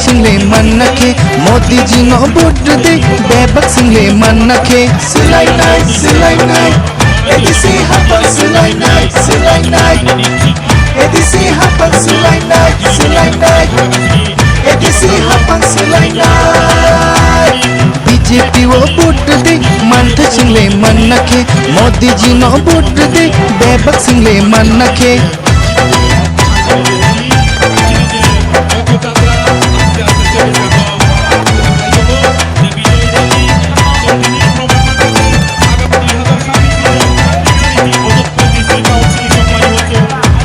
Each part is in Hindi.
सिंहले मन नखे मोदी जी नो वोट दे बेबक सिंहले मन नखे Silai night edisi hapan silai night edisi hapan silai night edisi hapan silai night BJP वो वोट दे मंथ सिंहले मन नखे मोदी जी नो वोट दे बेबक सिंहले मन नखे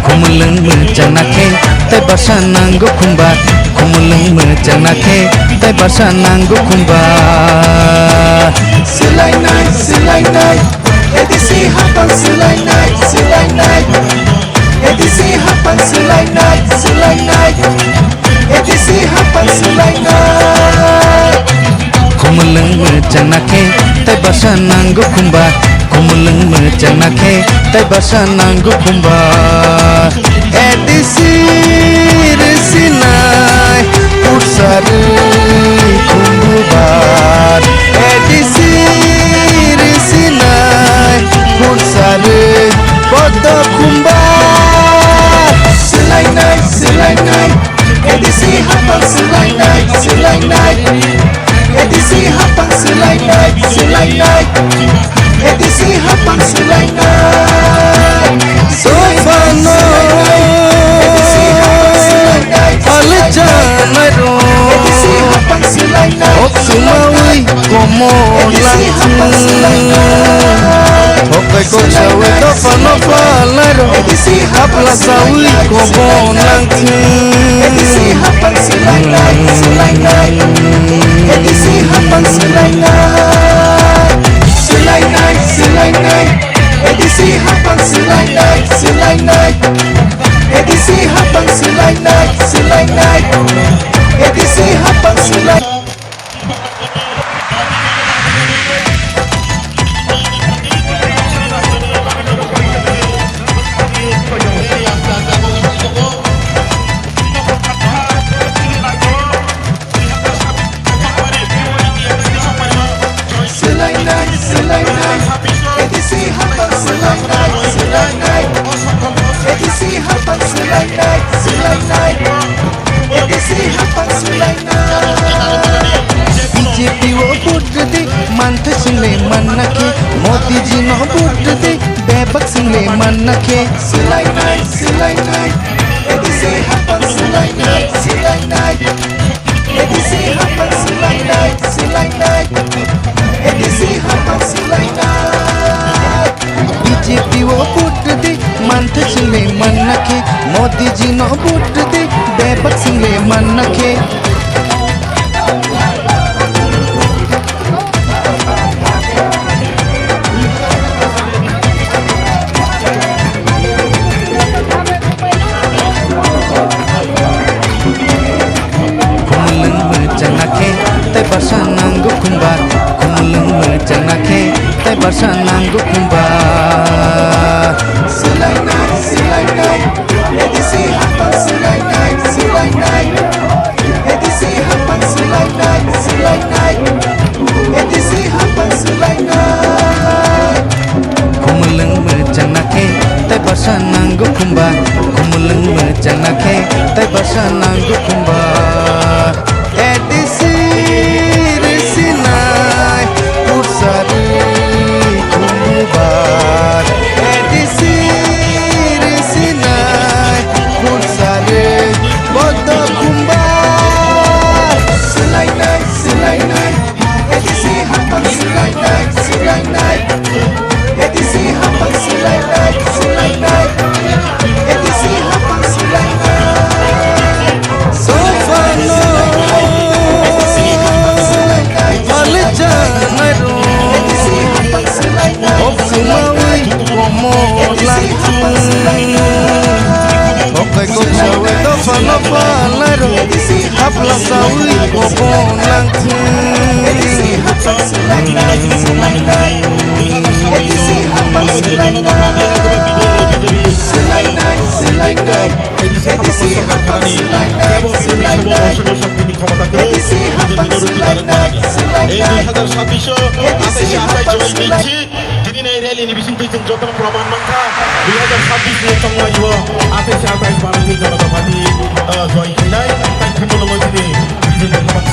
Kumuleng mencanake tai basa nanggo kumba Kumuleng mencanake tai basa nanggo kumba Silai night edisi hapan silai night edisi hapan silai night edisi hapan silai night Kumuleng mencanake tai basa nanggo kumba Kumuleng mencanake tai basa nanggo kumba Edisi resinai pursari kumbubar Edisi resinai pursari podo kumbar Silai night edisi hapan silai night edisi hapan silai night edisi hapan silai night Sofano Aljanaro edisi hapan silai night Oksumawi komolang Okai kosawe tofano falaro Hapla sawi komolang edisi hapan silai night edisi hapan silai night Silai night edisi hapan silai night edisi hapan silai night edisi hapan silai Silai night edisi hapan silai night edisi hapan silai night edisi hapan silai night BJP वो वोट दे मंथ सिंहले मन नखे मोदी जी नो वोट दे बेबक सिंहले मन नखे Silai night edisi hapan silai night edisi hapan silai night edisi hapan silai night BJP वो वोट दे मंथ सिंहले मन नखे मोदी जी नो वोट दे बेबक सिंहले मन नखे tai basa nanggo kumba Kumuleng mencanake tai basa nanggo kumba Silai night edisi hapan silai night edisi hapan silai night edisi hapan silai night Kumuleng mencanake tai basa nanggo kumba Kumuleng mencanake tai basa nanggo kumba Edisi resinai pursari kumbubar Edisi resinai pursari podo kumbar Silai night edisi hapan silai night edisi hapan silai night edisi hapan silai night Sofano Aljanaro Oksumawi komolang Okai kosawe tofano falaro Hapla sawi komolang edisi hapan silai night edisi hapan silai night edisi hapan silai night এই 2026 27 28 জয় দিচ্ছি দিদিন এই রেলি নিবিসিন তুইজন যত প্রমাণ মানতা 2026 নি তংলাইব 28 28 বারোই জনতা পার্টি জয় খাইনাই তাই খেমলঙ্গ দিদি বিজেপি খাবান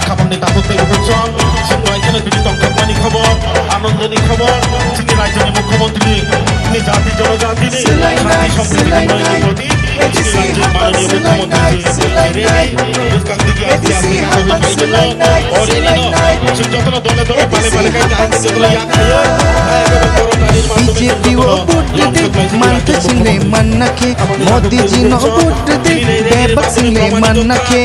খাবাননি তাততে উপচন जों रायजोनो बिदि दंखाबनायनि खबर आनन्दनि खबर जोंनि रायजोनि मुख्यमन्त्रि जोंनि जाति जनजातिनि शान्ति सम्प्रीतिनि प्रति जोंनि रायजोनि माननीय मुख्यमन्त्रि गोसखांदिगि आजि जों जतन दले दले पाले पाले गाय जाहाते जतन याद खायो बीजेपी वो वोट दे मानते सिंगले मन नखे मोदी जी नो वोट दे बेबक सिंगले मन नखे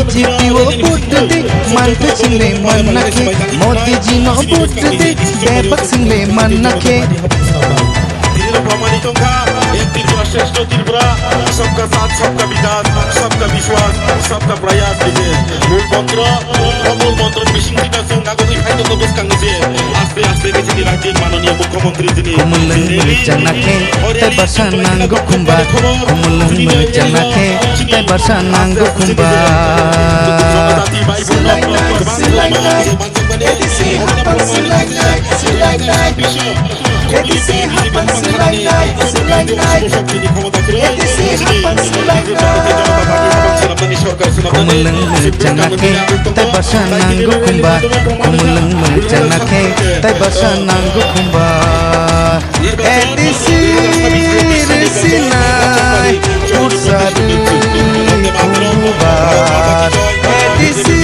बीजेपी वो वोट दे मानते सिंगले मन नखे मोदी जी नो वोट दे बेबक सिंगले मन नखे प्रमाणित एक त्रिपुरा श्रेष्ठ त्रिपुरा सबका साथ सबका विकास सबका विश्वास सबका प्रयास दिए मूल मंत्र मिशिंग जों नागरिक फाइनल गोसखांगे आस्ते आस्ते के राज्य माननीय मुख्यमंत्री कुमुलंग जनाखे ते बरसा नांगो खुंबा कुमुलंग जनाखे ते बरसा नांगो खुंबा कुमुलंग जनाखे ते बरसा नांगो खुंबा कुमुलंग जनाखे ते बरसा नांगो खुंबा एडिसी रिसिनाय उर्सारू खुंबा एडिसी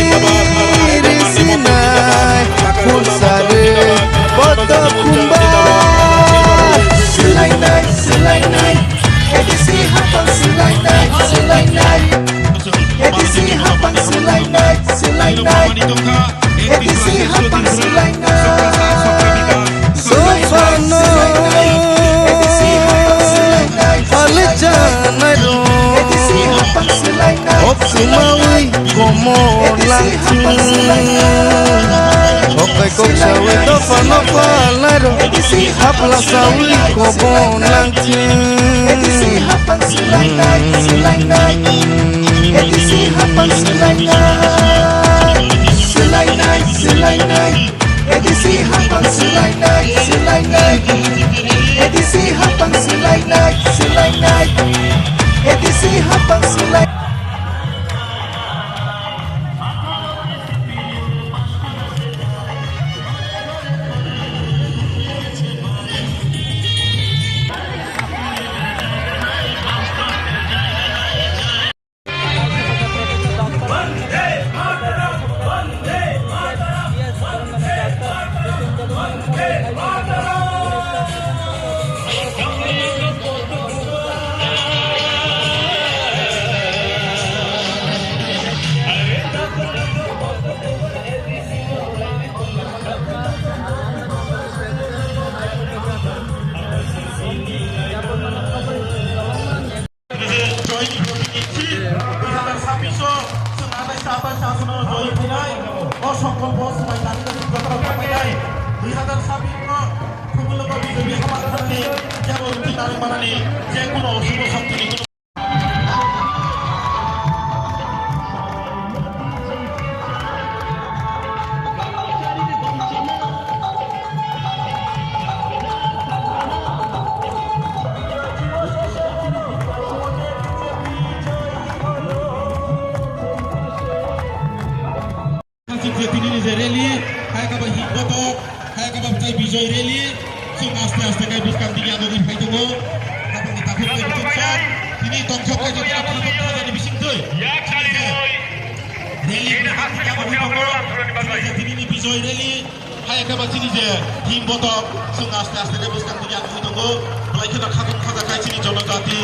रिसिनाय उर्सारू बद खुंबा Selainai edisi hapang selainai edisi hapang selainai edisi hapang selainai Sofano Alejandro Opsumawi como langsung Oke kok sawi tofano palaro Hapla sawi kobon langsung edisi hapang selainai edisi hapang selainai edisi hapang selainai edisi hapang selainai edisi hapang selainai বিজয় রেলি আস্তে আস্তে বিস্কান দিকে আগে ফাইদব তিনি দংশক তিনি বিজয় রেলি হাইকাবাচিনি যে হিম বতক আস্তে আস্তে বিস্কান দিকে আগে দङ লাইখেনা খাগন খাজা খাইছিনি জনজাতি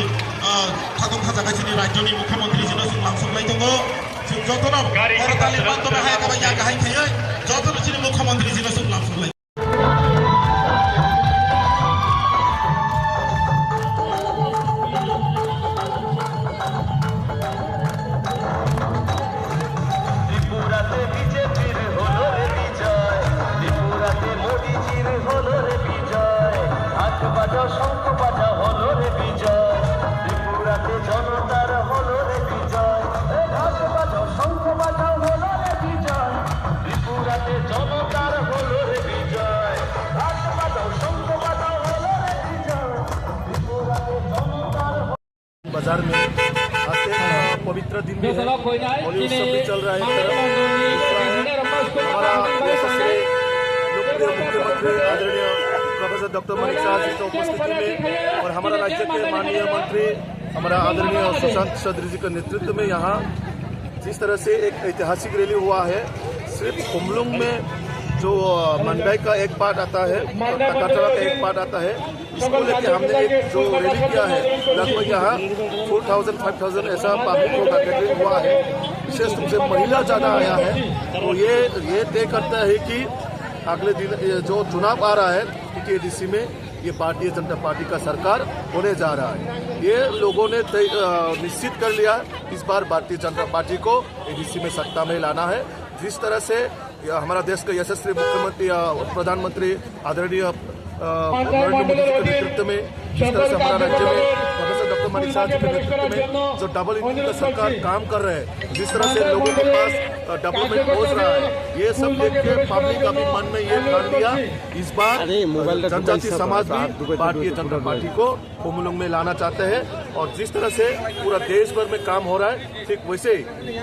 খাগন খাজা খাইছিনি রাজ্যনি মুখ্যমন্ত্রী যেন লাংসংলাই দङ যতন করতালির মাধ্যমে হাইকাবা ইয়াগা হাইখাयो যতন চিনি মুখ্যমন্ত্রী যেন লাংসংলাই ত্রিপুরাতে বিজেপির হলো রে বিজয় ত্রিপুরাতে মোদি बाजार में आज एक पवित्र दिन भी है, होली उत्सव भी चल रहा है। हमारा यशस्वी लोकप्रिय मुख्यमंत्री आदरणीय प्रोफेसर डॉक्टर मानिक शाह जी की उपस्थिति में और हमारा राज्य के माननीय मंत्री हमारा आदरणीय सुशांत चौधरी जी के नेतृत्व में यहाँ जिस तरह से एक ऐतिहासिक रैली हुआ है। सिर्फ खुमलुंग में जो मंडाई का एक पार्ट आता है, तकातरा का एक पार्ट आता है, इसको लेके हमने एक जो रैली किया है, लगभग यहाँ 4,000-5,000 ऐसा पब्लिक का गैदरिंग हुआ है। विशेष रूप से महिला ज़्यादा आया है। तो ये तय करता है कि अगले दिन जो चुनाव आ रहा है एडीसी में ये भारतीय जनता पार्टी का सरकार होने जा रहा है। ये लोगों ने निश्चित कर लिया इस बार भारतीय जनता पार्टी को एडीसी में सत्ता में लाना है। जिस तरह से हमारा देश का यशस्वी मुख्यमंत्री प्रधानमंत्री आदरणीय नरेंद्र मोदी जी के नेतृत्व में, जिस तरह से हमारा राज्य में प्रोफेसर डॉक्टर मानिक शाह जी के नेतृत्व में जो डबल इंजन का सरकार काम कर रहे हैं, जिस तरह से लोगों के पास डेवलपमेंट पहुंच रहा है, ये सब देख के पब्लिक अभी मन में ये ठान लिया इस बार जनजाति समाज भी भारतीय जनता पार्टी को खुमलुंग में लाना चाहते हैं। और जिस तरह से पूरा देश भर में काम हो रहा है, ठीक वैसे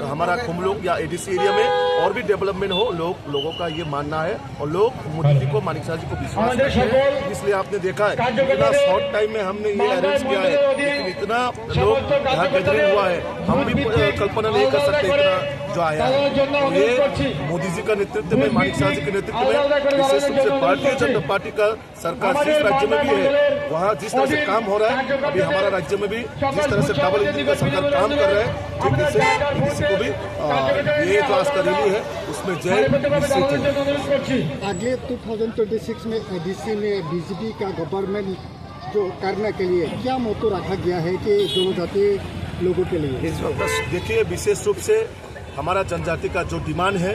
हमारा खुमलुंग या एडीसी एरिया में और भी डेवलपमेंट हो, लोगों का ये मानना है। और लोग मोदी जी को, मानिक शाह जी को विश्वास करते हैं। इसलिए आपने देखा है इतना शॉर्ट टाइम में हमने ये अरेंज किया है, लेकिन इतना लोग यहाँ गैदरिंग हुआ है, हम भी कल्पना नहीं कर सकते इतना जो आया है। ये मोदी जी का नेतृत्व में, मानिक शाह जी के नेतृत्व में, विशेष रूप से भारतीय जनता पार्टी का सरकार जिस राज्य में भी है, वहाँ जिस तरह से काम हो रहा है, अभी हमारा राज्य में भी जिस तरह से डबल इंजन का सरकार काम कर रहा है, ठीक इससे किसी को भी ये जो आज का रैली है उसमें जय निश्चित है। अगले 2026 में एडीसी में बीजेपी का गवर्नमेंट जो करने के लिए क्या मोटो रखा गया है कि जनजाति लोगों के लिए? इस वक्त देखिए, विशेष रूप से हमारा जनजाति का जो डिमांड है,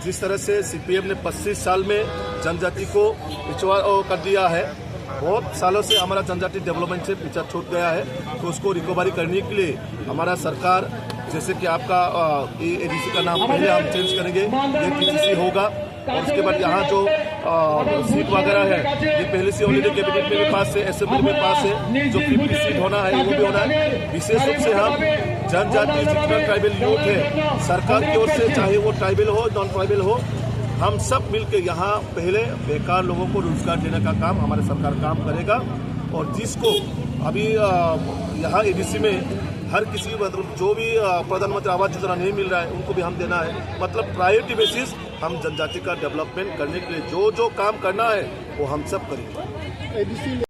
जिस तरह से सीपीएम ने 25 साल में जनजाति को पिछड़ा कर दिया है, बहुत सालों से हमारा जनजाति डेवलपमेंट से पीछा छूट गया है, तो उसको रिकवरी करने के लिए हमारा सरकार, जैसे कि आपका एडीसी का नाम पहले हम चेंज करेंगे, ये पीसीसी होगा। और उसके बाद यहाँ जो सीट वगैरह है, ये पहले से ऑलरेडी कैबिनेट में भी पास है, असेंबली में पास है, जो 50 सीट होना है वो भी होना है। विशेष रूप से हम जनजाति जितना ट्राइबल यूथ है, सरकार की ओर से, चाहे वो ट्राइबल हो नॉन ट्राइबल हो, हम सब मिलकर यहाँ पहले बेकार लोगों को रोजगार देने का काम हमारे सरकार काम करेगा। और जिसको अभी यहाँ एडीसी में हर किसी मतलब जो भी प्रधानमंत्री आवास योजना नहीं मिल रहा है, उनको भी हम देना है। मतलब प्रायोरिटी बेसिस हम जनजाति का डेवलपमेंट करने के लिए जो काम करना है वो हम सब करेंगे।